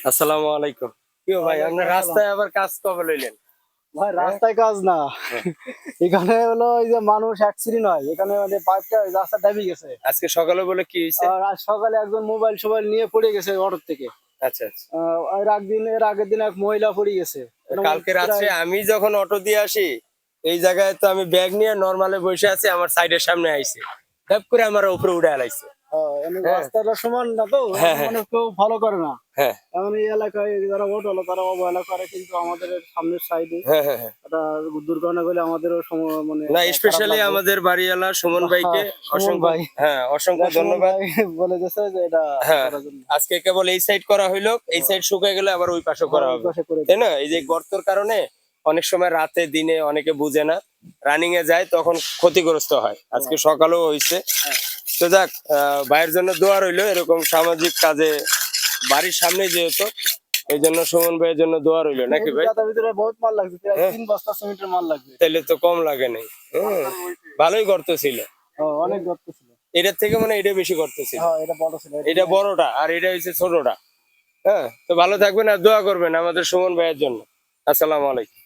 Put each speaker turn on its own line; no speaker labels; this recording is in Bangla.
আসসালামু আলাইকুম। কি ভাই আপনার রাস্তায় আবার কাজ কবে লইলেন?
ভাই রাস্তায় কাজ না,
হ্যাঁ।
এখানে হলো ওই যে মানুষ অ্যাক্সিডেন্ট হয়, এখানে মানে পাঁচটা রাস্তা দাবি গেছে।
আজকে সকালে বলে কি হয়েছে?
আর আজ সকালে একজন মোবাইল সোবাইল নিয়ে পড়ে গেছে অটো থেকে।
আচ্ছা আচ্ছা।
এর আগের দিন এক মহিলা পড়ে গেছে। এরকম
কালকে রাত্রে
প্রায়
আমি যখন অটো দিয়ে আসি এই জায়গায় তো আমি ব্যাগ নিয়ে নরমালে বসে আছি, আমার সাইডের সামনে আইছে ধাপ করে আমার উপরে উঠে আলাইছে।
এমনি
হ্যাঁ
রাস্তাটা সমান না তো,
হ্যাঁ
এখন
হ্যাঁ
মানুষ কেউ ফলো করে না।
হ্যাঁ
এমন এই এলাকায় যারা অটো হলো তারা অবহেলা করে, কিন্তু আমাদের সামনের সাইডে
হ্যাঁ হ্যাঁ হ্যাঁ।
একটা দুর্ঘটনা হলে আমাদেরও মানে
না,
একটা খারাপ
স্পেশালি
লাগবে।
আমাদের বাড়িওয়ালা সুমন ভাইকে
সুমন
অসংখ্য,
ভাই,
হ্যাঁ অসংখ্য
সুমন
ধন্যবাদ।
ভাই বলে দিয়েছে যে এটা
হ্যাঁ,
করার জন্য।
আজকে কেবল এই সাইড করা হইলো, এই সাইড শুকিয়ে গেলে আবার ওই পাশে করা
ওই
হবে,
পাশে করে
তাই না? এই যে গর্তর কারণে অনেক সময় রাতে দিনে অনেকে বুঝে না, রানিং এ যায় তখন ক্ষতিগ্রস্ত হয়। আজকে সকালেও হয়েছে। তো যাক, ভাইয়ের জন্য দোয়া রইলো, এরকম সামাজিক কাজে বাড়ির সামনে যেহেতু এই জন্য সুমন ভাইয়ের জন্য দোয়া রইলো, নাকি ভাই?
দাদার ভিতরে বহুত মাল লাগবে, প্রায়
হ্যাঁ,
3 বস্তা সিমেন্টের মাল লাগবে।
তাহলে তো কম লাগে নাই। হ্যাঁ, ভালোই গর্ত ছিল।
অনেক গর্ত ছিল।
এটার থেকে মানে এটা বেশি গর্ত ছিল।
এটা বড় ছিল,
এটা বড়টা আর এটা হচ্ছে ছোটটা। হ্যাঁ, তো ভালো থাকবেন আর দোয়া করবেন আমাদের সুমন ভাইয়ের জন্য। আসসালামু আলাইকুম।